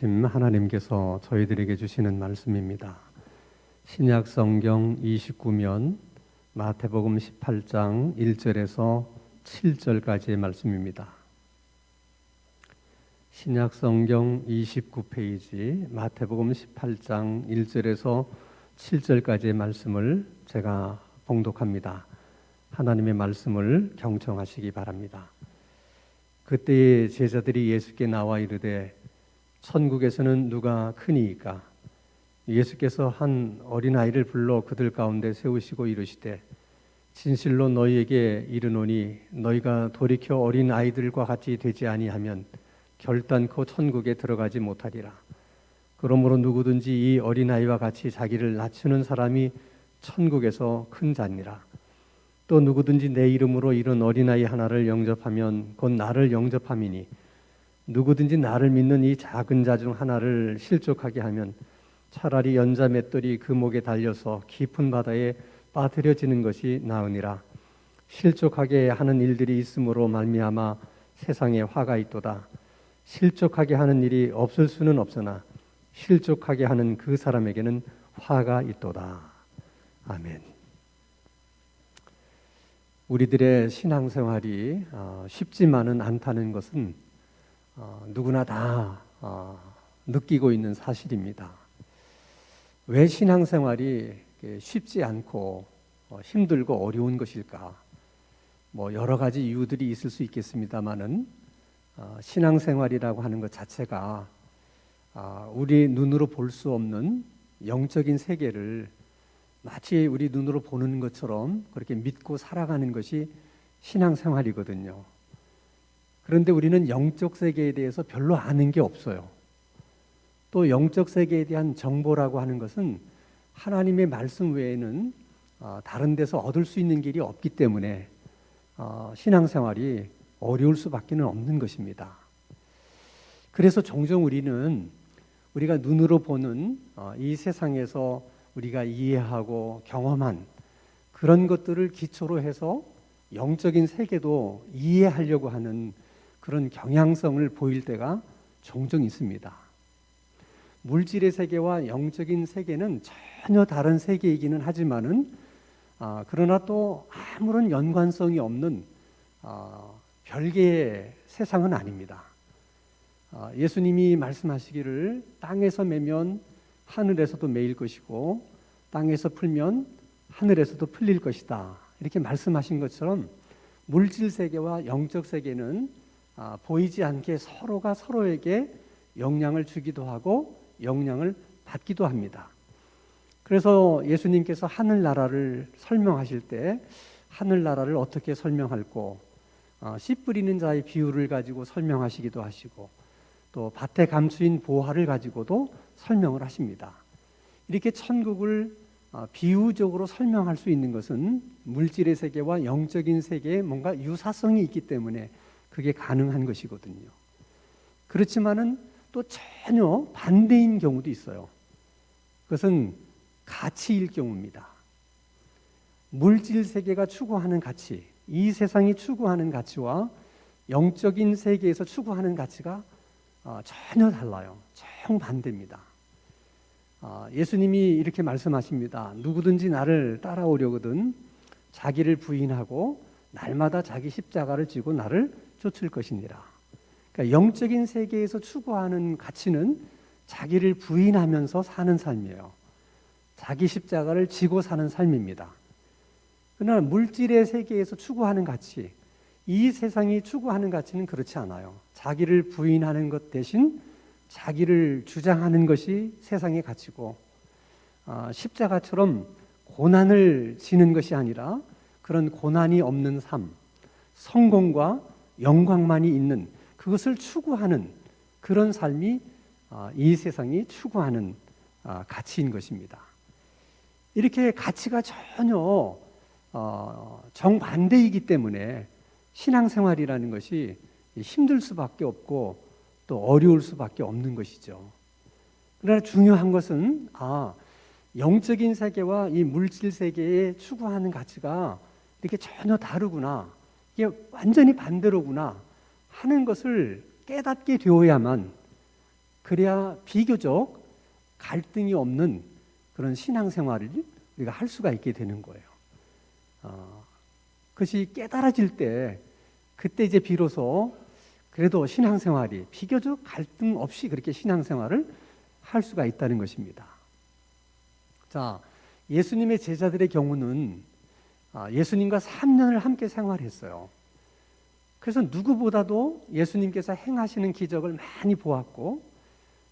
아침 하나님께서 저희들에게 주시는 말씀입니다. 신약 성경 29면 마태복음 18장 1절에서 7절까지의 말씀입니다. 신약 성경 29페이지 마태복음 18장 1절에서 7절까지의 말씀을 제가 봉독합니다. 하나님의 말씀을 경청하시기 바랍니다. 그때의 제자들이 예수께 나와 이르되 천국에서는 누가 크니이까? 예수께서 한 어린아이를 불러 그들 가운데 세우시고 이르시되 진실로 너희에게 이르노니 너희가 돌이켜 어린아이들과 같이 되지 아니하면 결단코 천국에 들어가지 못하리라. 그러므로 누구든지 이 어린아이와 같이 자기를 낮추는 사람이 천국에서 큰 자니라. 또 누구든지 내 이름으로 이런 어린아이 하나를 영접하면 곧 나를 영접함이니 누구든지 나를 믿는 이 작은 자 중 하나를 실족하게 하면 차라리 연자 맷돌이 그 목에 달려서 깊은 바다에 빠뜨려지는 것이 나으니라. 실족하게 하는 일들이 있으므로 말미암아 세상에 화가 있도다. 실족하게 하는 일이 없을 수는 없으나 실족하게 하는 그 사람에게는 화가 있도다. 아멘. 우리들의 신앙생활이 쉽지만은 않다는 것은 누구나 다 느끼고 있는 사실입니다. 왜 신앙생활이 쉽지 않고 힘들고 어려운 것일까? 여러 가지 이유들이 있을 수 있겠습니다만은 신앙생활이라고 하는 것 자체가 우리 눈으로 볼 수 없는 영적인 세계를 마치 우리 눈으로 보는 것처럼 그렇게 믿고 살아가는 것이 신앙생활이거든요. 그런데 우리는 영적 세계에 대해서 별로 아는 게 없어요. 또 영적 세계에 대한 정보라고 하는 것은 하나님의 말씀 외에는 다른 데서 얻을 수 있는 길이 없기 때문에 신앙생활이 어려울 수밖에 없는 것입니다. 그래서 종종 우리가 눈으로 보는 이 세상에서 우리가 이해하고 경험한 그런 것들을 기초로 해서 영적인 세계도 이해하려고 하는 그런 경향성을 보일 때가 종종 있습니다. 물질의 세계와 영적인 세계는 전혀 다른 세계이기는 하지만은 그러나 또 아무런 연관성이 없는 별개의 세상은 아닙니다. 예수님이 말씀하시기를 땅에서 매면 하늘에서도 매일 것이고 땅에서 풀면 하늘에서도 풀릴 것이다. 이렇게 말씀하신 것처럼 물질 세계와 영적 세계는 보이지 않게 서로가 서로에게 영향을 주기도 하고 영향을 받기도 합니다. 그래서 예수님께서 하늘나라를 설명하실 때 하늘나라를 어떻게 설명할고 씨 뿌리는 자의 비유를 가지고 설명하시기도 하시고 또 밭에 감추인 보화를 가지고도 설명을 하십니다. 이렇게 천국을 비유적으로 설명할 수 있는 것은 물질의 세계와 영적인 세계에 뭔가 유사성이 있기 때문에 그게 가능한 것이거든요. 그렇지만은 또 전혀 반대인 경우도 있어요. 그것은 가치일 경우입니다. 물질 세계가 추구하는 가치, 이 세상이 추구하는 가치와 영적인 세계에서 추구하는 가치가 전혀 달라요. 정반대입니다. 예수님이 이렇게 말씀하십니다. 누구든지 나를 따라오려거든 자기를 부인하고 날마다 자기 십자가를 지고 나를 쫓을 것이니라. 그러니까 영적인 세계에서 추구하는 가치는 자기를 부인하면서 사는 삶이에요. 자기 십자가를 지고 사는 삶입니다. 그러나 물질의 세계에서 추구하는 가치, 이 세상이 추구하는 가치는 그렇지 않아요. 자기를 부인하는 것 대신 자기를 주장하는 것이 세상의 가치고 십자가처럼 고난을 지는 것이 아니라 그런 고난이 없는 삶, 성공과 영광만이 있는 그것을 추구하는 그런 삶이 이 세상이 추구하는 가치인 것입니다. 이렇게 가치가 전혀 정반대이기 때문에 신앙생활이라는 것이 힘들 수밖에 없고 또 어려울 수밖에 없는 것이죠. 그러나 중요한 것은 영적인 세계와 이 물질 세계에 추구하는 가치가 이렇게 전혀 다르구나, 이게 완전히 반대로구나 하는 것을 깨닫게 되어야만 그래야 비교적 갈등이 없는 그런 신앙생활을 우리가 할 수가 있게 되는 거예요. 그것이 깨달아질 때 그때 이제 비로소 그래도 신앙생활이 비교적 갈등 없이 그렇게 신앙생활을 할 수가 있다는 것입니다. 자, 예수님의 제자들의 경우는 예수님과 3년을 함께 생활했어요. 그래서 누구보다도 예수님께서 행하시는 기적을 많이 보았고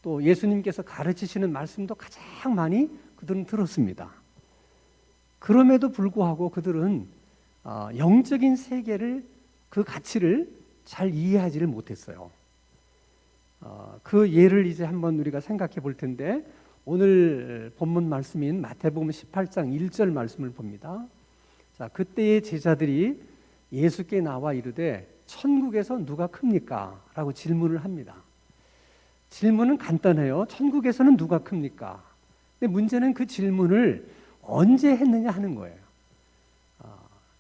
또 예수님께서 가르치시는 말씀도 가장 많이 그들은 들었습니다. 그럼에도 불구하고 그들은 영적인 세계를 그 가치를 잘 이해하지를 못했어요. 그 예를 이제 한번 우리가 생각해 볼 텐데 오늘 본문 말씀인 마태복음 18장 1절 말씀을 봅니다. 자, 그때의 제자들이 예수께 나와 이르되 천국에서 누가 큽니까? 라고 질문을 합니다. 질문은 간단해요. 천국에서는 누가 큽니까? 근데 문제는 그 질문을 언제 했느냐 하는 거예요.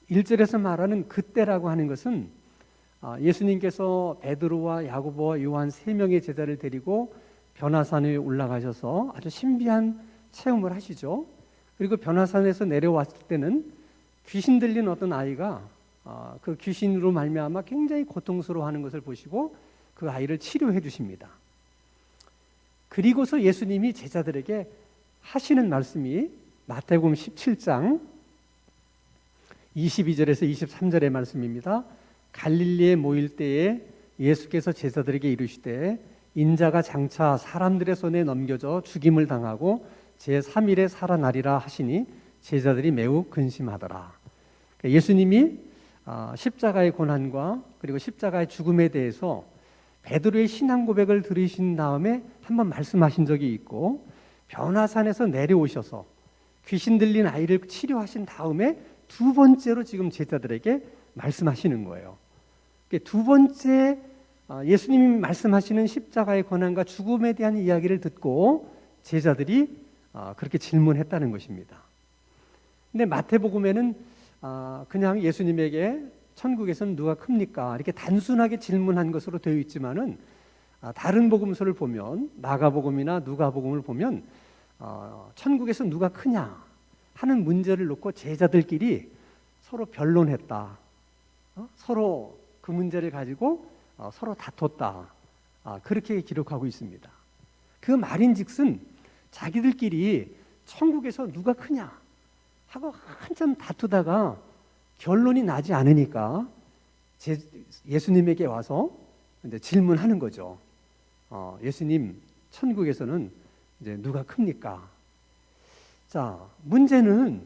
1절에서 말하는 그때라고 하는 것은 예수님께서 베드로와 야고보와 요한 3명의 제자를 데리고 변화산에 올라가셔서 아주 신비한 체험을 하시죠. 그리고 변화산에서 내려왔을 때는 귀신 들린 어떤 아이가 그 귀신으로 말미암아 굉장히 고통스러워하는 것을 보시고 그 아이를 치료해 주십니다. 그리고서 예수님이 제자들에게 하시는 말씀이 마태복음 17장 22절에서 23절의 말씀입니다. 갈릴리에 모일 때에 예수께서 제자들에게 이르시되 인자가 장차 사람들의 손에 넘겨져 죽임을 당하고 제3일에 살아나리라 하시니 제자들이 매우 근심하더라. 예수님이 십자가의 고난과 그리고 십자가의 죽음에 대해서 베드로의 신앙 고백을 들으신 다음에 한번 말씀하신 적이 있고 변화산에서 내려오셔서 귀신 들린 아이를 치료하신 다음에 두 번째로 지금 제자들에게 말씀하시는 거예요. 두 번째 예수님이 말씀하시는 십자가의 고난과 죽음에 대한 이야기를 듣고 제자들이 그렇게 질문했다는 것입니다. 근데 마태복음에는 그냥 예수님에게 천국에서는 누가 큽니까? 이렇게 단순하게 질문한 것으로 되어 있지만은 다른 복음서를 보면 마가복음이나 누가복음을 보면 천국에서 누가 크냐 하는 문제를 놓고 제자들끼리 서로 변론했다. 서로 그 문제를 가지고 서로 다퉜다. 그렇게 기록하고 있습니다. 그 말인즉슨 자기들끼리 천국에서 누가 크냐 하고 한참 다투다가 결론이 나지 않으니까 예수님에게 와서 이제 질문하는 거죠. 예수님, 천국에서는 이제 누가 큽니까? 자, 문제는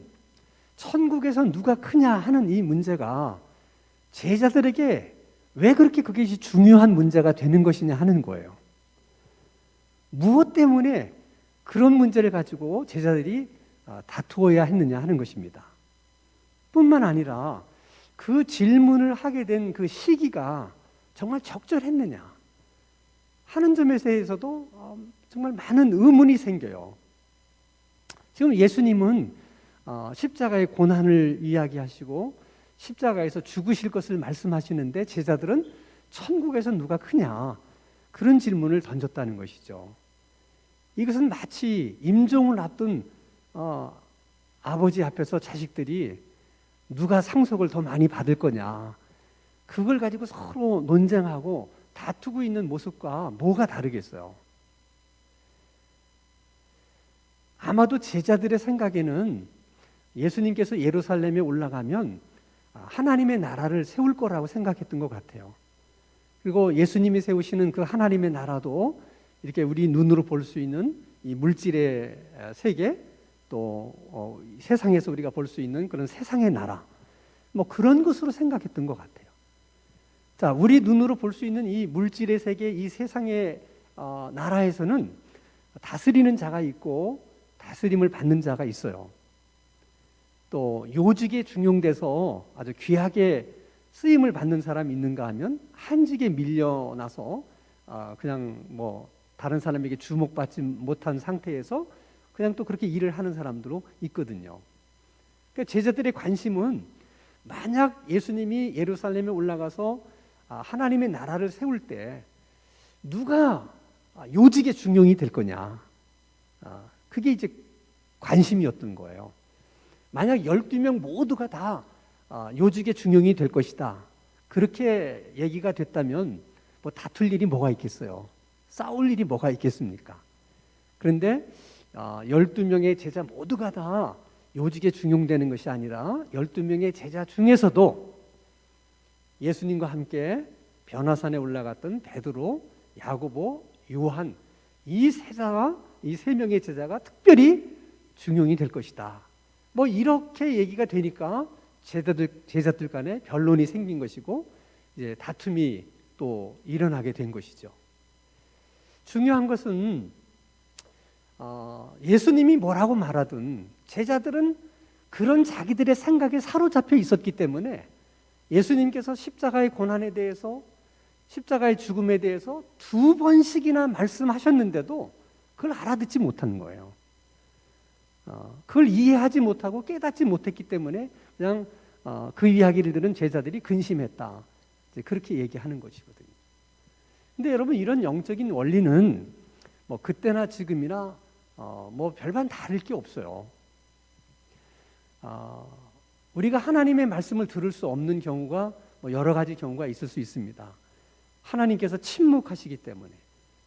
천국에서 누가 크냐 하는 이 문제가 제자들에게 왜 그렇게 그것이 중요한 문제가 되는 것이냐 하는 거예요. 무엇 때문에 그런 문제를 가지고 제자들이 다투어야 했느냐 하는 것입니다. 뿐만 아니라 그 질문을 하게 된 그 시기가 정말 적절했느냐 하는 점에 대해서도 정말 많은 의문이 생겨요. 지금 예수님은 십자가의 고난을 이야기하시고 십자가에서 죽으실 것을 말씀하시는데 제자들은 천국에서 누가 크냐 그런 질문을 던졌다는 것이죠. 이것은 마치 임종을 앞둔 아버지 앞에서 자식들이 누가 상속을 더 많이 받을 거냐 그걸 가지고 서로 논쟁하고 다투고 있는 모습과 뭐가 다르겠어요. 아마도 제자들의 생각에는 예수님께서 예루살렘에 올라가면 하나님의 나라를 세울 거라고 생각했던 것 같아요. 그리고 예수님이 세우시는 그 하나님의 나라도 이렇게 우리 눈으로 볼 수 있는 이 물질의 세계 또 세상에서 우리가 볼 수 있는 그런 세상의 나라 뭐 그런 것으로 생각했던 것 같아요. 자, 우리 눈으로 볼 수 있는 이 물질의 세계, 이 세상의 나라에서는 다스리는 자가 있고 다스림을 받는 자가 있어요. 또 요직에 중용돼서 아주 귀하게 쓰임을 받는 사람이 있는가 하면 한직에 밀려나서 그냥 뭐 다른 사람에게 주목받지 못한 상태에서 그냥 또 그렇게 일을 하는 사람들도 있거든요. 그러니까 제자들의 관심은 만약 예수님이 예루살렘에 올라가서 하나님의 나라를 세울 때 누가 요직의 중용이 될 거냐. 그게 이제 관심이었던 거예요. 만약 12명 모두가 다 요직의 중용이 될 것이다. 그렇게 얘기가 됐다면 뭐 다툴 일이 뭐가 있겠어요. 싸울 일이 뭐가 있겠습니까? 그런데 12명의 제자 모두가 다 요직에 중용되는 것이 아니라 12명의 제자 중에서도 예수님과 함께 변화산에 올라갔던 베드로, 야고보, 요한 이 세 명의 제자가 특별히 중용이 될 것이다. 뭐 이렇게 얘기가 되니까 제자들 간에 변론이 생긴 것이고 이제 다툼이 또 일어나게 된 것이죠. 중요한 것은 예수님이 뭐라고 말하든 제자들은 그런 자기들의 생각에 사로잡혀 있었기 때문에 예수님께서 십자가의 고난에 대해서 십자가의 죽음에 대해서 2번씩이나 말씀하셨는데도 그걸 알아듣지 못하는 거예요. 그걸 이해하지 못하고 깨닫지 못했기 때문에 그냥 그 이야기를 들은 제자들이 근심했다. 이제 그렇게 얘기하는 것이거든요. 근데 여러분 이런 영적인 원리는 뭐 그때나 지금이나 뭐 별반 다를 게 없어요. 우리가 하나님의 말씀을 들을 수 없는 경우가 뭐 여러 가지 경우가 있을 수 있습니다. 하나님께서 침묵하시기 때문에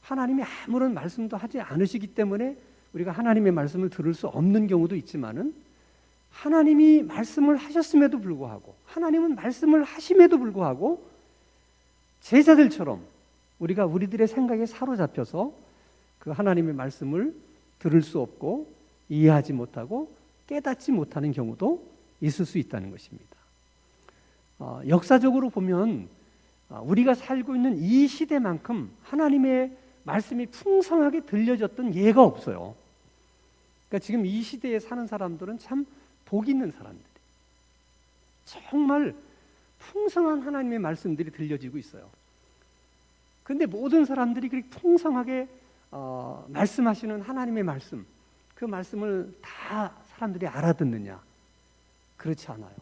하나님이 아무런 말씀도 하지 않으시기 때문에 우리가 하나님의 말씀을 들을 수 없는 경우도 있지만은 하나님이 말씀을 하셨음에도 불구하고 하나님은 말씀을 하심에도 불구하고 제자들처럼 우리가 우리들의 생각에 사로잡혀서 그 하나님의 말씀을 들을 수 없고 이해하지 못하고 깨닫지 못하는 경우도 있을 수 있다는 것입니다. 역사적으로 보면 우리가 살고 있는 이 시대만큼 하나님의 말씀이 풍성하게 들려졌던 예가 없어요. 그러니까 지금 이 시대에 사는 사람들은 참 복 있는 사람들이 정말 풍성한 하나님의 말씀들이 들려지고 있어요. 그런데 모든 사람들이 그렇게 풍성하게 말씀하시는 하나님의 말씀, 그 말씀을 다 사람들이 알아듣느냐? 그렇지 않아요.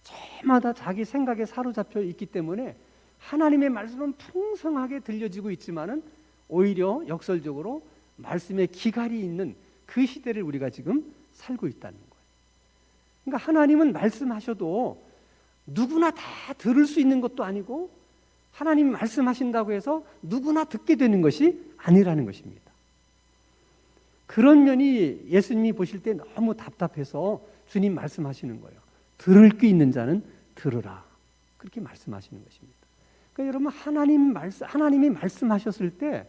저마다 자기 생각에 사로잡혀 있기 때문에 하나님의 말씀은 풍성하게 들려지고 있지만은 오히려 역설적으로 말씀의 기갈이 있는 그 시대를 우리가 지금 살고 있다는 거예요. 그러니까 하나님은 말씀하셔도 누구나 다 들을 수 있는 것도 아니고 하나님이 말씀하신다고 해서 누구나 듣게 되는 것이 아니라는 것입니다. 그런 면이 예수님이 보실 때 너무 답답해서 주님 말씀하시는 거예요. 들을 귀 있는 자는 들으라. 그렇게 말씀하시는 것입니다. 그러니까 여러분 하나님이 말씀하셨을 때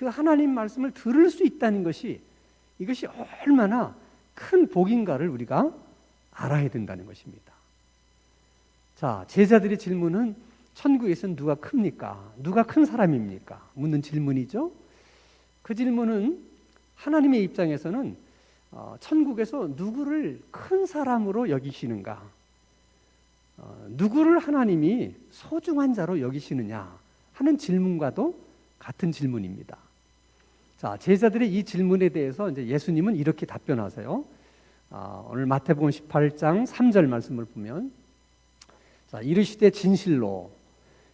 그 하나님 말씀을 들을 수 있다는 것이 이것이 얼마나 큰 복인가를 우리가 알아야 된다는 것입니다. 자, 제자들의 질문은 천국에서는 누가 큽니까? 누가 큰 사람입니까? 묻는 질문이죠. 그 질문은 하나님의 입장에서는 천국에서 누구를 큰 사람으로 여기시는가? 누구를 하나님이 소중한 자로 여기시느냐 하는 질문과도 같은 질문입니다. 자, 제자들의 이 질문에 대해서 이제 예수님은 이렇게 답변하세요. 오늘 마태복음 18장 3절 말씀을 보면, 자, 이르시되 진실로,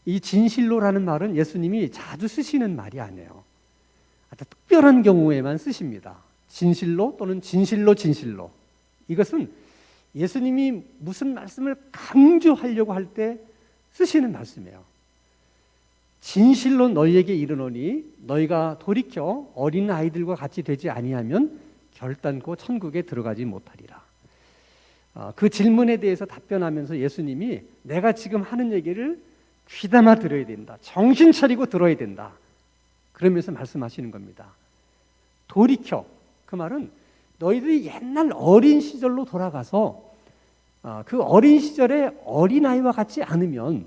이 진실로라는 말은 예수님이 자주 쓰시는 말이 아니에요. 아주 특별한 경우에만 쓰십니다. 진실로 또는 진실로. 이것은 예수님이 무슨 말씀을 강조하려고 할 때 쓰시는 말씀이에요. 진실로 너희에게 이르노니 너희가 돌이켜 어린 아이들과 같이 되지 아니하면 결단코 천국에 들어가지 못하리라. 그 질문에 대해서 답변하면서 예수님이 내가 지금 하는 얘기를 귀담아 들어야 된다. 정신 차리고 들어야 된다. 그러면서 말씀하시는 겁니다. 돌이켜. 그 말은 너희들이 옛날 어린 시절로 돌아가서 그 어린 시절에 어린아이와 같지 않으면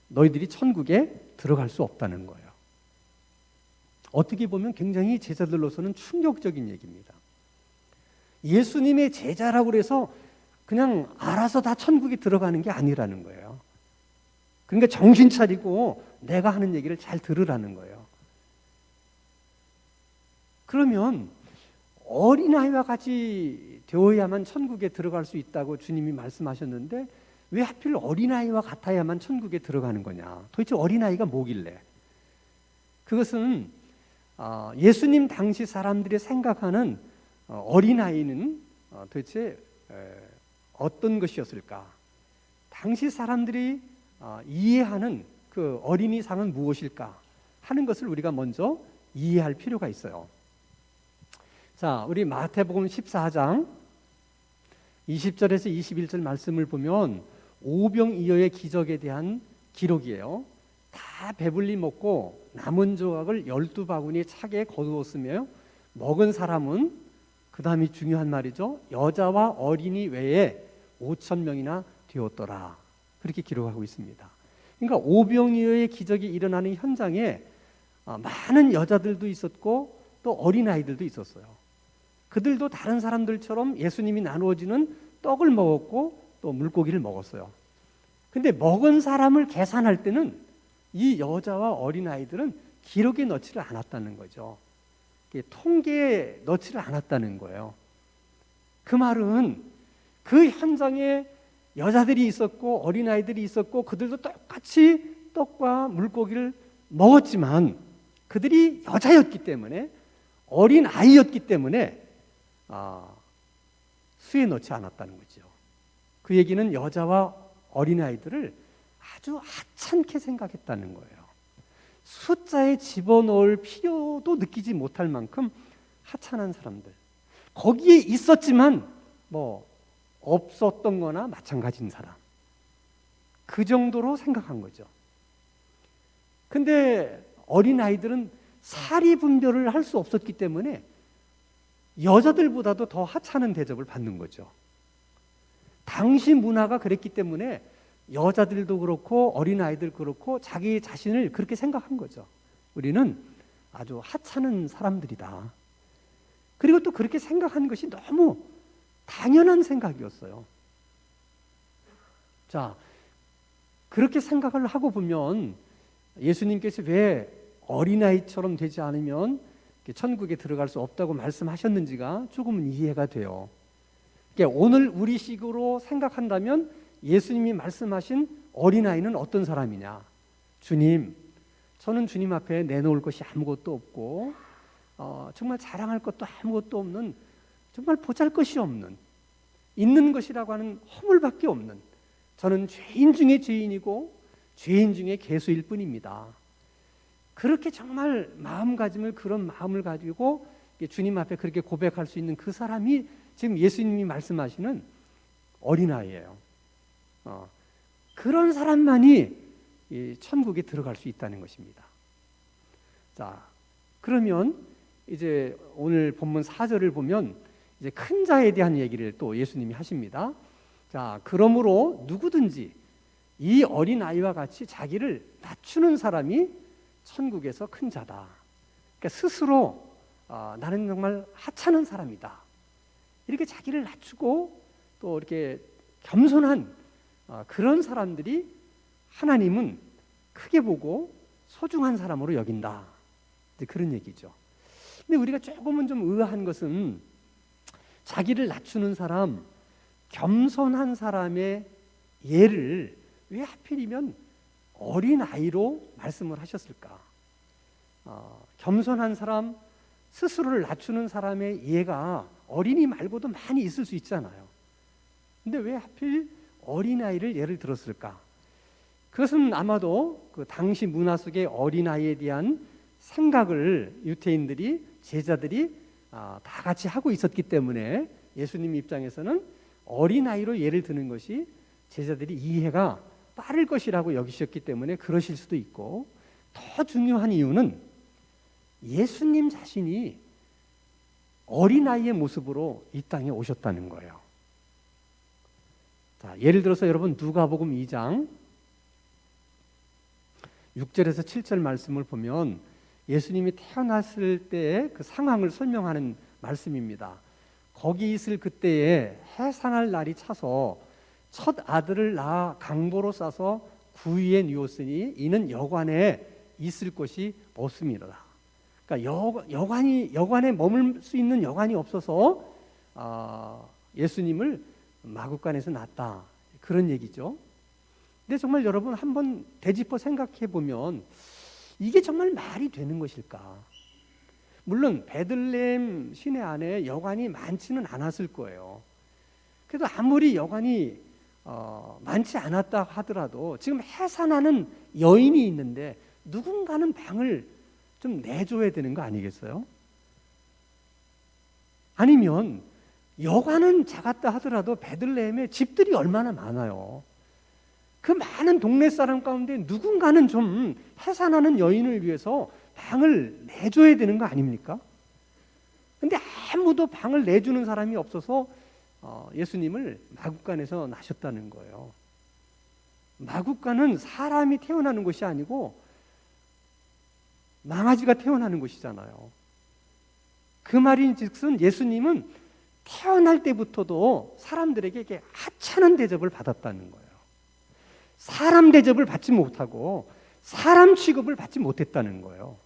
너희들이 천국에 들어갈 수 없다는 거예요. 어떻게 보면 굉장히 제자들로서는 충격적인 얘기입니다. 예수님의 제자라고 해서 그냥 알아서 다 천국에 들어가는 게 아니라는 거예요. 그러니까 정신 차리고 내가 하는 얘기를 잘 들으라는 거예요. 그러면 어린아이와 같이 되어야만 천국에 들어갈 수 있다고 주님이 말씀하셨는데 왜 하필 어린아이와 같아야만 천국에 들어가는 거냐? 도대체 어린아이가 뭐길래? 그것은 예수님 당시 사람들이 생각하는 어린아이는 도대체 어떤 것이었을까? 당시 사람들이 이해하는 그 어린이상은 무엇일까 하는 것을 우리가 먼저 이해할 필요가 있어요. 자, 우리 마태복음 14장 20절에서 21절 말씀을 보면 오병이어의 기적에 대한 기록이에요. 다 배불리 먹고 남은 조각을 12바구니에 차게 거두었으며 먹은 사람은, 그 다음이 중요한 말이죠, 여자와 어린이 외에 5,000명이나 되었더라. 그렇게 기록하고 있습니다. 그러니까 오병이어의 기적이 일어나는 현장에 많은 여자들도 있었고 또 어린아이들도 있었어요. 그들도 다른 사람들처럼 예수님이 나누어지는 떡을 먹었고 또 물고기를 먹었어요. 근데 먹은 사람을 계산할 때는 이 여자와 어린아이들은 기록에 넣지를 않았다는 거죠. 통계에 넣지를 않았다는 거예요. 그 말은 그 현장에 여자들이 있었고 어린아이들이 있었고 그들도 똑같이 떡과 물고기를 먹었지만 그들이 여자였기 때문에, 어린아이였기 때문에 수에 넣지 않았다는 거죠. 그 얘기는 여자와 어린아이들을 아주 하찮게 생각했다는 거예요. 숫자에 집어넣을 필요도 느끼지 못할 만큼 하찮은 사람들, 거기에 있었지만 없었던 거나 마찬가지인 사람, 그 정도로 생각한 거죠. 근데 어린아이들은 사리 분별을 할 수 없었기 때문에 여자들보다도 더 하찮은 대접을 받는 거죠. 당시 문화가 그랬기 때문에 여자들도 그렇고 어린아이들 그렇고 자기 자신을 그렇게 생각한 거죠. 우리는 아주 하찮은 사람들이다. 그리고 또 그렇게 생각한 것이 너무 당연한 생각이었어요. 자, 그렇게 생각을 하고 보면 예수님께서 왜 어린아이처럼 되지 않으면 천국에 들어갈 수 없다고 말씀하셨는지가 조금은 이해가 돼요. 그러니까 오늘 우리식으로 생각한다면 예수님이 말씀하신 어린아이는 어떤 사람이냐? 주님, 저는 주님 앞에 내놓을 것이 아무것도 없고 정말 자랑할 것도 아무것도 없는, 정말 보잘것이 없는, 있는 것이라고 하는 허물밖에 없는, 저는 죄인 중에 죄인이고 죄인 중에 괴수일 뿐입니다. 그렇게 정말 마음가짐을, 그런 마음을 가지고 주님 앞에 그렇게 고백할 수 있는 그 사람이 지금 예수님이 말씀하시는 어린아이예요. 그런 사람만이 이 천국에 들어갈 수 있다는 것입니다. 자, 그러면 이제 오늘 본문 4절을 보면 이제 큰 자에 대한 얘기를 또 예수님이 하십니다. 자, 그러므로 누구든지 이 어린아이와 같이 자기를 낮추는 사람이 천국에서 큰 자다. 그러니까 스스로 나는 정말 하찮은 사람이다, 이렇게 자기를 낮추고 또 이렇게 겸손한 그런 사람들이 하나님은 크게 보고 소중한 사람으로 여긴다, 이제 그런 얘기죠. 근데 우리가 조금은 좀 의아한 것은 자기를 낮추는 사람, 겸손한 사람의 예를 왜 하필이면 어린아이로 말씀을 하셨을까? 겸손한 사람, 스스로를 낮추는 사람의 예가 어린이 말고도 많이 있을 수 있잖아요. 근데 왜 하필 어린아이를 예를 들었을까? 그것은 아마도 그 당시 문화 속의 어린아이에 대한 생각을 유대인들이, 제자들이 다 같이 하고 있었기 때문에 예수님 입장에서는 어린아이로 예를 드는 것이 제자들이 이해가 빠를 것이라고 여기셨기 때문에 그러실 수도 있고, 더 중요한 이유는 예수님 자신이 어린아이의 모습으로 이 땅에 오셨다는 거예요. 자, 예를 들어서 여러분 누가복음 2장 6절에서 7절 말씀을 보면 예수님이 태어났을 때의 그 상황을 설명하는 말씀입니다. 거기 있을 그때에 해산할 날이 차서 첫 아들을 낳아 강보로 싸서 구유에 뉘었으니 이는 여관에 있을 곳이 없습니다. 그러니까 여관에 머물 수 있는 여관이 없어서 예수님을 마구간에서 낳았다, 그런 얘기죠. 근데 정말 여러분 한번 되짚어 생각해 보면 이게 정말 말이 되는 것일까? 물론 베들레헴 시내 안에 여관이 많지는 않았을 거예요. 그래도 아무리 여관이 많지 않았다 하더라도 지금 해산하는 여인이 있는데 누군가는 방을 좀 내줘야 되는 거 아니겠어요? 아니면 여관은 작았다 하더라도 베들레헴에 집들이 얼마나 많아요. 그 많은 동네 사람 가운데 누군가는 좀 해산하는 여인을 위해서 방을 내줘야 되는 거 아닙니까? 근데 아무도 방을 내주는 사람이 없어서 예수님을 마구간에서 나셨다는 거예요. 마구간은 사람이 태어나는 곳이 아니고 망아지가 태어나는 곳이잖아요. 그 말인즉슨 예수님은 태어날 때부터도 사람들에게 하찮은 대접을 받았다는 거예요. 사람 대접을 받지 못하고 사람 취급을 받지 못했다는 거예요.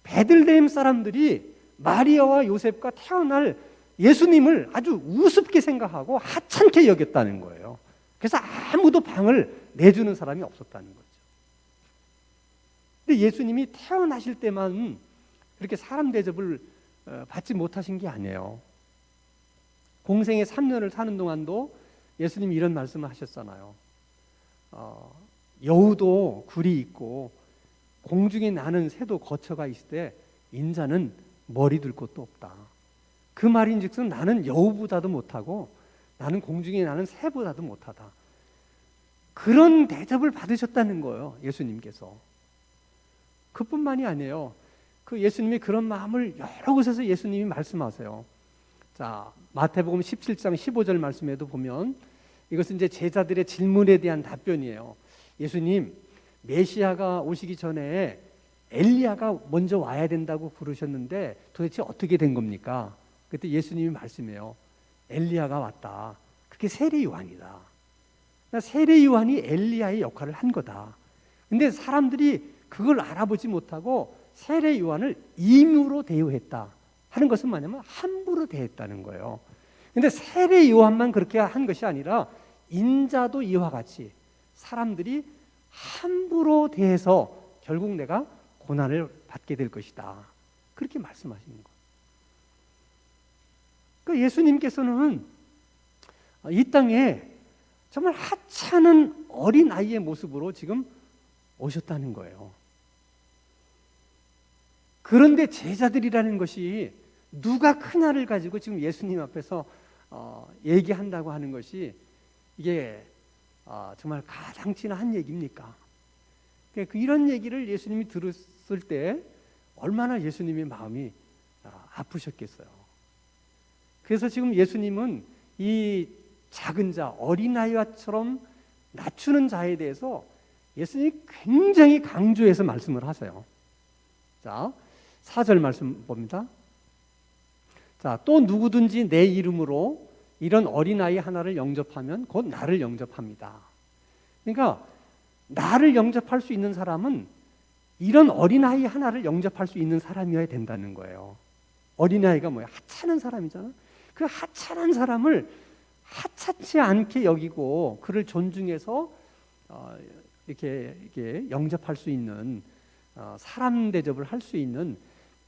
베들레헴 사람들이 마리아와 요셉과 태어날 예수님을 아주 우습게 생각하고 하찮게 여겼다는 거예요. 그래서 아무도 방을 내주는 사람이 없었다는 거죠. 근데 예수님이 태어나실 때만 그렇게 사람 대접을 받지 못하신 게 아니에요. 공생의 3년을 사는 동안도 예수님이 이런 말씀을 하셨잖아요. 여우도 굴이 있고 공중에 나는 새도 거처가 있을 때 인자는 머리 둘 곳도 없다. 그 말인즉슨 나는 여우보다도 못하고 나는 공중에 나는 새보다도 못하다. 그런 대접을 받으셨다는 거예요, 예수님께서. 그뿐만이 아니에요. 그 예수님이 그런 마음을 여러 곳에서 예수님이 말씀하세요. 자, 마태복음 17장 15절 말씀에도 보면 이것은 이제 제자들의 질문에 대한 답변이에요. 예수님, 메시아가 오시기 전에 엘리야가 먼저 와야 된다고 부르셨는데 도대체 어떻게 된 겁니까? 그때 예수님이 말씀해요. 엘리야가 왔다. 그게 세례 요한이다. 세례 요한이 엘리야의 역할을 한 거다. 근데 사람들이 그걸 알아보지 못하고 세례 요한을 임의로 대우했다 하는 것은 뭐냐면 함부로 대했다는 거예요. 근데 세례 요한만 그렇게 한 것이 아니라 인자도 이와 같이 사람들이 함부로 대해서 결국 내가 고난을 받게 될 것이다. 그렇게 말씀하시는 거예요. 그러니까 예수님께서는 이 땅에 정말 하찮은 어린 아이의 모습으로 지금 오셨다는 거예요. 그런데 제자들이라는 것이 누가 크냐를 가지고 지금 예수님 앞에서 얘기한다고 하는 것이 이게 정말 가당치나 한 얘기입니까? 이런 얘기를 예수님이 들었을 때 얼마나 예수님의 마음이 아프셨겠어요. 그래서 지금 예수님은 이 작은 자, 어린아이처럼 낮추는 자에 대해서 예수님이 굉장히 강조해서 말씀을 하세요. 자, 4절 말씀 봅니다. 자, 또 누구든지 내 이름으로 이런 어린아이 하나를 영접하면 곧 나를 영접합니다. 그러니까 나를 영접할 수 있는 사람은 이런 어린아이 하나를 영접할 수 있는 사람이어야 된다는 거예요. 어린아이가 뭐예요? 하찮은 사람이잖아. 그 하찮은 사람을 하찮지 않게 여기고 그를 존중해서 이렇게 영접할 수 있는 사람 대접을 할 수 있는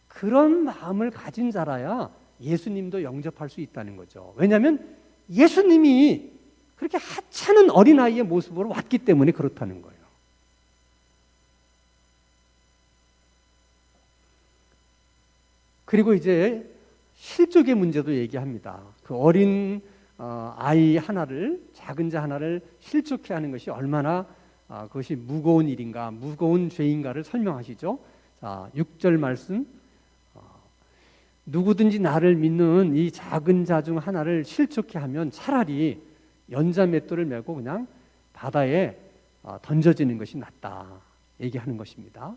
그런 마음을 가진 자라야 예수님도 영접할 수 있다는 거죠. 왜냐하면 예수님이 그렇게 하찮은 어린아이의 모습으로 왔기 때문에 그렇다는 거예요. 그리고 이제 실족의 문제도 얘기합니다. 그 어린 아이 하나를, 작은 자 하나를 실족해 하는 것이 얼마나 그것이 무거운 일인가, 무거운 죄인가를 설명하시죠. 자, 6절 말씀. 누구든지 나를 믿는 이 작은 자 중 하나를 실족해 하면 차라리 연자 맷돌을 메고 그냥 바다에 던져지는 것이 낫다 얘기하는 것입니다.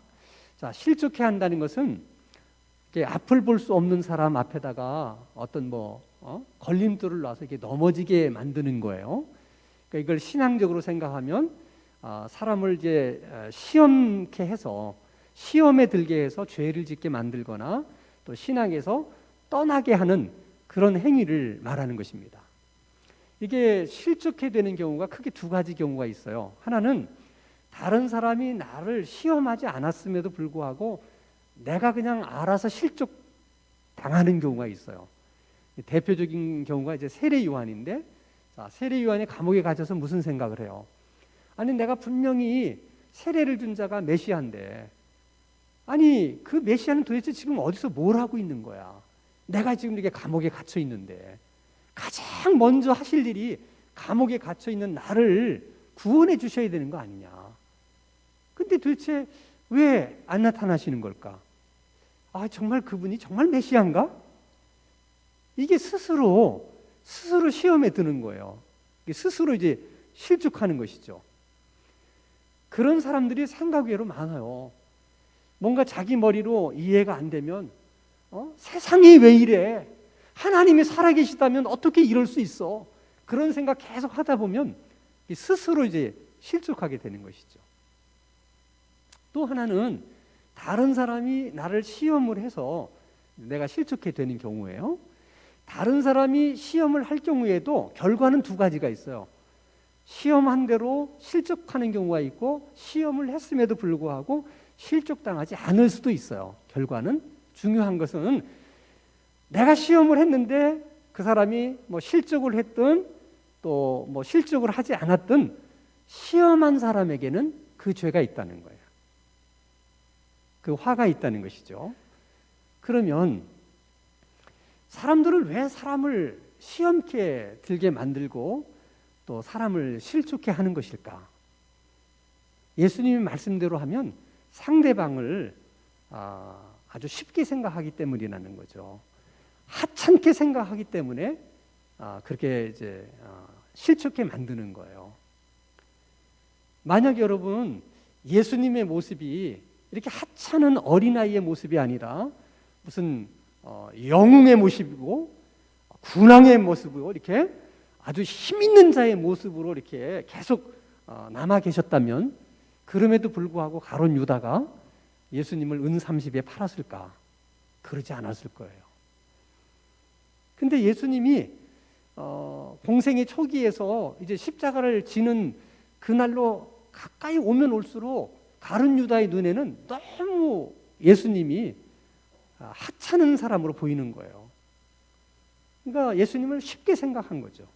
자, 실족해 한다는 것은 앞을 볼 수 없는 사람 앞에다가 어떤 걸림돌을 놔서 이렇게 넘어지게 만드는 거예요. 그러니까 이걸 신앙적으로 생각하면 사람을 이제 시험케 해서 시험에 들게 해서 죄를 짓게 만들거나 또 신앙에서 떠나게 하는 그런 행위를 말하는 것입니다. 이게 실족해 되는 경우가 크게 두 가지 경우가 있어요. 하나는 다른 사람이 나를 시험하지 않았음에도 불구하고 내가 그냥 알아서 실족 당하는 경우가 있어요. 대표적인 경우가 이제 세례 요한인데, 자, 세례 요한이 감옥에 갇혀서 무슨 생각을 해요? 아니, 내가 분명히 세례를 준 자가 메시아인데, 아니, 그 메시아는 도대체 지금 어디서 뭘 하고 있는 거야? 내가 지금 이렇게 감옥에 갇혀 있는데, 가장 먼저 하실 일이 감옥에 갇혀 있는 나를 구원해 주셔야 되는 거 아니냐? 근데 도대체 왜 안 나타나시는 걸까? 아, 정말 그분이 정말 메시아인가? 이게 스스로 시험에 드는 거예요. 스스로 이제 실족하는 것이죠. 그런 사람들이 생각 외로 많아요. 뭔가 자기 머리로 이해가 안 되면 세상이 왜 이래? 하나님이 살아계시다면 어떻게 이럴 수 있어? 그런 생각 계속 하다 보면 스스로 이제 실족하게 되는 것이죠. 또 하나는 다른 사람이 나를 시험을 해서 내가 실족해 되는 경우예요. 다른 사람이 시험을 할 경우에도 결과는 두 가지가 있어요. 시험한 대로 실족하는 경우가 있고, 시험을 했음에도 불구하고 실족당하지 않을 수도 있어요. 결과는. 중요한 것은 내가 시험을 했는데 그 사람이 뭐 실족을 했든 또 뭐 실족을 하지 않았든 시험한 사람에게는 그 죄가 있다는 거예요. 그 화가 있다는 것이죠. 그러면 사람들은 왜 사람을 시험케 들게 만들고 또 사람을 실족해 하는 것일까? 예수님의 말씀대로 하면 상대방을 아주 쉽게 생각하기 때문이라는 거죠. 하찮게 생각하기 때문에 그렇게 이제 실족해 만드는 거예요. 만약 여러분 예수님의 모습이 이렇게 하찮은 어린아이의 모습이 아니라 무슨 영웅의 모습이고 군왕의 모습이고 이렇게 아주 힘 있는 자의 모습으로 이렇게 계속 남아 계셨다면, 그럼에도 불구하고 가룟 유다가 예수님을 은 30에 팔았을까? 그러지 않았을 거예요. 근데 예수님이 공생의 초기에서 이제 십자가를 지는 그날로 가까이 오면 올수록 가룟 유다의 눈에는 너무 예수님이 하찮은 사람으로 보이는 거예요. 그러니까 예수님을 쉽게 생각한 거죠.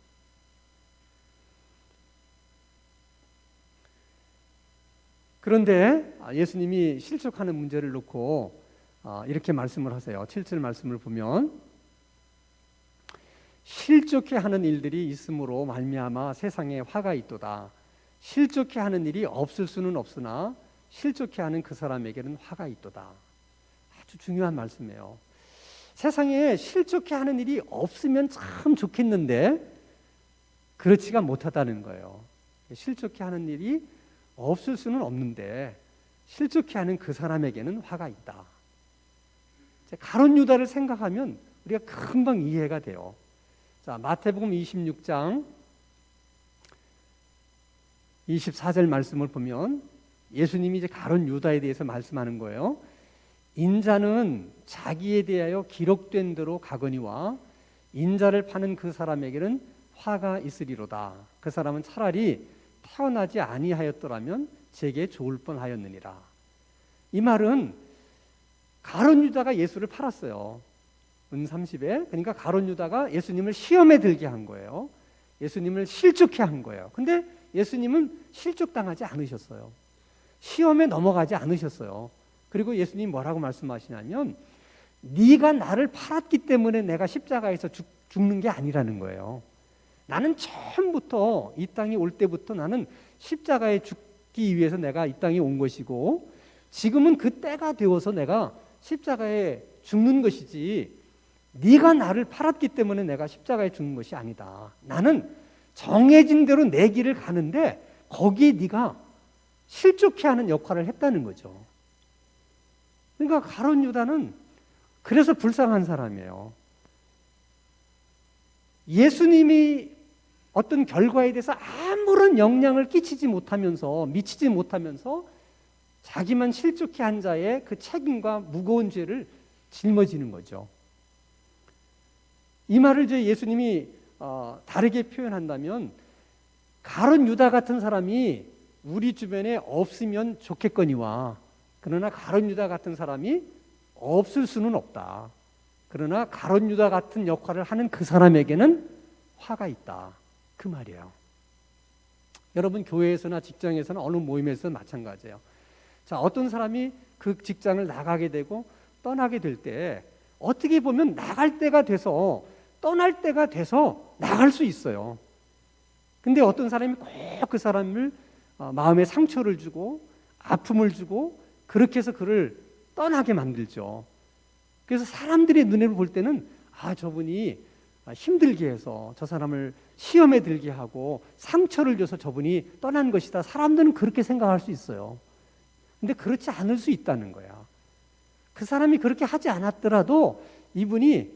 그런데 예수님이 실족하는 문제를 놓고 이렇게 말씀을 하세요. 7절 말씀을 보면, 실족해 하는 일들이 있으므로 말미암아 세상에 화가 있도다. 실족해 하는 일이 없을 수는 없으나 실족해 하는 그 사람에게는 화가 있도다. 아주 중요한 말씀이에요. 세상에 실족해 하는 일이 없으면 참 좋겠는데 그렇지가 못하다는 거예요. 실족해 하는 일이 없을 수는 없는데 실족해 하는 그 사람에게는 화가 있다. 가룟 유다를 생각하면 우리가 금방 이해가 돼요. 자, 마태복음 26장 24절 말씀을 보면 예수님이 이제 가룟 유다에 대해서 말씀하는 거예요. 인자는 자기에 대하여 기록된 대로 가거니와 인자를 파는 그 사람에게는 화가 있으리로다. 그 사람은 차라리 태어나지 아니하였더라면 제게 좋을 뻔하였느니라. 이 말은 가룟 유다가 예수를 팔았어요. 은 30에. 그러니까 가룟 유다가 예수님을 시험에 들게 한 거예요. 예수님을 실족해 한 거예요. 근데 예수님은 실족당하지 않으셨어요. 시험에 넘어가지 않으셨어요. 그리고 예수님이 뭐라고 말씀하시냐면, 네가 나를 팔았기 때문에 내가 십자가에서 죽는 게 아니라는 거예요. 나는 처음부터 이 땅에 올 때부터 나는 십자가에 죽기 위해서 내가 이 땅에 온 것이고, 지금은 그 때가 되어서 내가 십자가에 죽는 것이지 네가 나를 팔았기 때문에 내가 십자가에 죽는 것이 아니다. 나는 정해진 대로 내 길을 가는데 거기에 네가 실족해 하는 역할을 했다는 거죠. 그러니까 가룟 유다는 그래서 불쌍한 사람이에요. 예수님이 어떤 결과에 대해서 아무런 영향을 끼치지 못하면서, 미치지 못하면서 자기만 실족해 한 자의 그 책임과 무거운 죄를 짊어지는 거죠. 이 말을 이제 예수님이 다르게 표현한다면, 가룟 유다 같은 사람이 우리 주변에 없으면 좋겠거니와, 그러나 가룟 유다 같은 사람이 없을 수는 없다. 그러나 가룟 유다 같은 역할을 하는 그 사람에게는 화가 있다. 그 말이에요. 여러분, 교회에서나 직장에서나 어느 모임에서 마찬가지예요. 자, 어떤 사람이 그 직장을 나가게 되고 떠나게 될 때 어떻게 보면 나갈 때가 돼서, 떠날 때가 돼서 나갈 수 있어요. 근데 어떤 사람이 꼭 그 사람을 마음에 상처를 주고 아픔을 주고 그렇게 해서 그를 떠나게 만들죠. 그래서 사람들의 눈으로 볼 때는 저분이 힘들게 해서 저 사람을 시험에 들게 하고 상처를 줘서 저분이 떠난 것이다. 사람들은 그렇게 생각할 수 있어요. 근데 그렇지 않을 수 있다는 거야. 그 사람이 그렇게 하지 않았더라도 이분이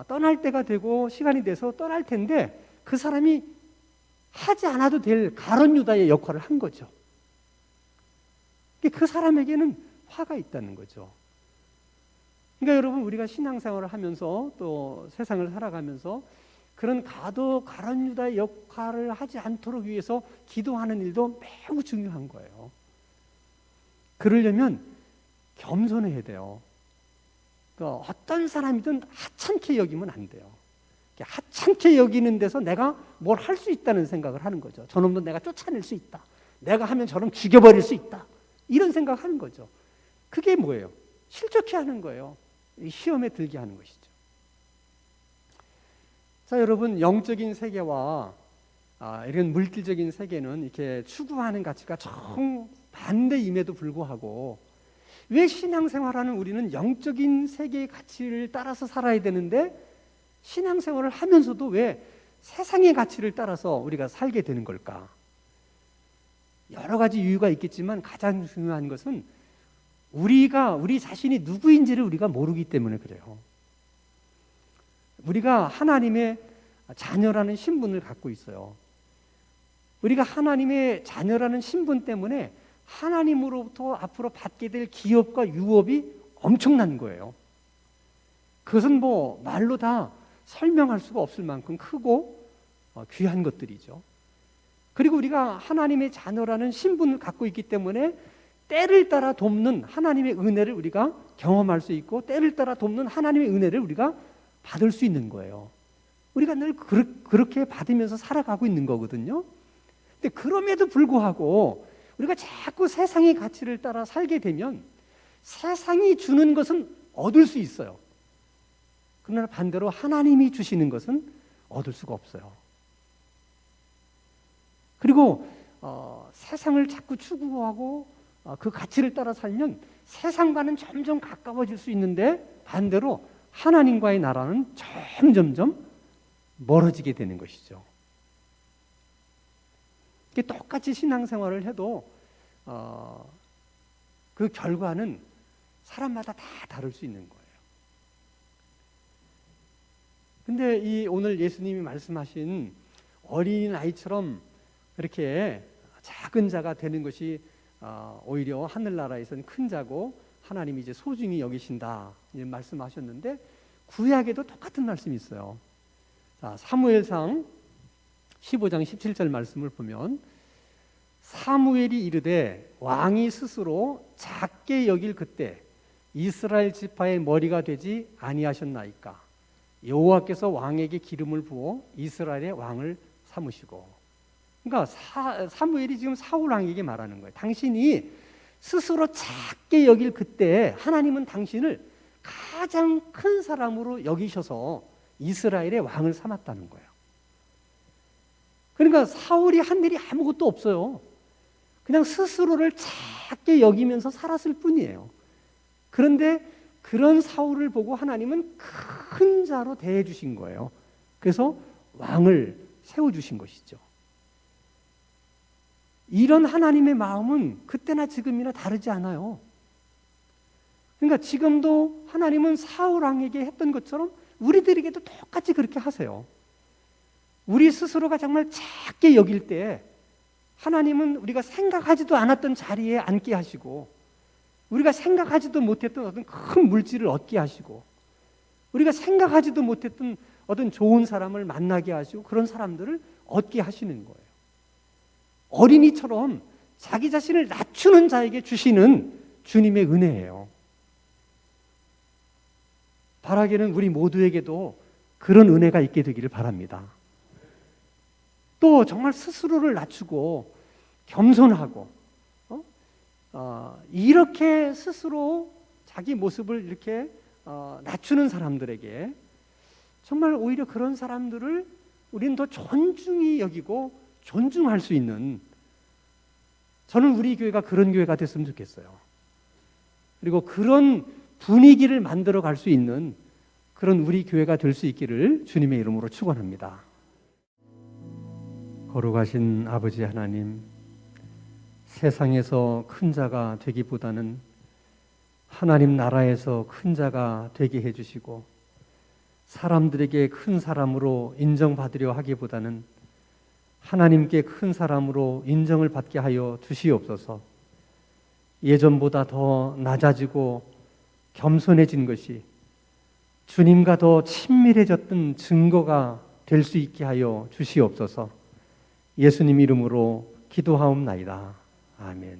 떠날 때가 되고 시간이 돼서 떠날 텐데 그 사람이 하지 않아도 될 가룟 유다의 역할을 한 거죠. 그 사람에게는 화가 있다는 거죠. 그러니까 여러분, 우리가 신앙생활을 하면서 또 세상을 살아가면서 그런 가룟 유다의 역할을 하지 않도록 위해서 기도하는 일도 매우 중요한 거예요. 그러려면 겸손해야 돼요. 그러니까 어떤 사람이든 하찮게 여기면 안 돼요. 하찮게 여기는 데서 내가 뭘 할 수 있다는 생각을 하는 거죠. 저놈도 내가 쫓아낼 수 있다. 내가 하면 저놈 죽여버릴 수 있다. 이런 생각을 하는 거죠. 그게 뭐예요? 실족해 하는 거예요. 시험에 들게 하는 것이죠. 자, 여러분, 영적인 세계와 이런 물질적인 세계는 이렇게 추구하는 가치가 정반대임에도 불구하고 왜 신앙생활하는 우리는 영적인 세계의 가치를 따라서 살아야 되는데 신앙생활을 하면서도 왜 세상의 가치를 따라서 우리가 살게 되는 걸까? 여러 가지 이유가 있겠지만 가장 중요한 것은 우리 자신이 누구인지를 우리가 모르기 때문에 그래요. 우리가 하나님의 자녀라는 신분을 갖고 있어요. 우리가 하나님의 자녀라는 신분 때문에 하나님으로부터 앞으로 받게 될 기업과 유업이 엄청난 거예요. 그것은 말로 다 설명할 수가 없을 만큼 크고 귀한 것들이죠. 그리고 우리가 하나님의 자녀라는 신분을 갖고 있기 때문에 때를 따라 돕는 하나님의 은혜를 우리가 경험할 수 있고 때를 따라 돕는 하나님의 은혜를 우리가 받을 수 있는 거예요. 우리가 늘 그렇게 받으면서 살아가고 있는 거거든요. 근데 그럼에도 불구하고 우리가 자꾸 세상의 가치를 따라 살게 되면 세상이 주는 것은 얻을 수 있어요. 그러나 반대로 하나님이 주시는 것은 얻을 수가 없어요. 그리고 세상을 자꾸 추구하고 그 가치를 따라 살면 세상과는 점점 가까워질 수 있는데 반대로 하나님과의 나라는 점점점 멀어지게 되는 것이죠. 똑같이 신앙생활을 해도 그 결과는 사람마다 다 다를 수 있는 거예요. 근데 오늘 예수님이 말씀하신 어린아이처럼 이렇게 작은 자가 되는 것이 오히려 하늘나라에서는 큰 자고 하나님이 이제 소중히 여기신다 이런 말씀하셨는데 구약에도 똑같은 말씀이 있어요. 자, 사무엘상 15장 17절 말씀을 보면 사무엘이 이르되 왕이 스스로 작게 여길 그때 이스라엘 지파의 머리가 되지 아니하셨나이까. 여호와께서 왕에게 기름을 부어 이스라엘의 왕을 삼으시고. 그러니까 사무엘이 지금 사울 왕에게 말하는 거예요. 당신이 스스로 작게 여길 그때 하나님은 당신을 가장 큰 사람으로 여기셔서 이스라엘의 왕을 삼았다는 거예요. 그러니까 사울이 한 일이 아무것도 없어요. 그냥 스스로를 작게 여기면서 살았을 뿐이에요. 그런데 그런 사울을 보고 하나님은 큰 자로 대해 주신 거예요. 그래서 왕을 세워주신 것이죠. 이런 하나님의 마음은 그때나 지금이나 다르지 않아요. 그러니까 지금도 하나님은 사울 왕에게 했던 것처럼 우리들에게도 똑같이 그렇게 하세요. 우리 스스로가 정말 작게 여길 때 하나님은 우리가 생각하지도 않았던 자리에 앉게 하시고 우리가 생각하지도 못했던 어떤 큰 물질을 얻게 하시고 우리가 생각하지도 못했던 어떤 좋은 사람을 만나게 하시고 그런 사람들을 얻게 하시는 거예요. 어린이처럼 자기 자신을 낮추는 자에게 주시는 주님의 은혜예요. 바라기는 우리 모두에게도 그런 은혜가 있게 되기를 바랍니다. 또 정말 스스로를 낮추고 겸손하고 이렇게 스스로 자기 모습을 이렇게 낮추는 사람들에게 정말 오히려 그런 사람들을 우리는 더 존중히 여기고 존중할 수 있는, 저는 우리 교회가 그런 교회가 됐으면 좋겠어요. 그리고 그런 분위기를 만들어 갈 수 있는 그런 우리 교회가 될 수 있기를 주님의 이름으로 축원합니다. 거룩하신 아버지 하나님, 세상에서 큰 자가 되기보다는 하나님 나라에서 큰 자가 되게 해주시고, 사람들에게 큰 사람으로 인정받으려 하기보다는 하나님께 큰 사람으로 인정을 받게 하여 주시옵소서. 예전보다 더 낮아지고 겸손해진 것이 주님과 더 친밀해졌던 증거가 될 수 있게 하여 주시옵소서. 예수님 이름으로 기도하옵나이다. 아멘.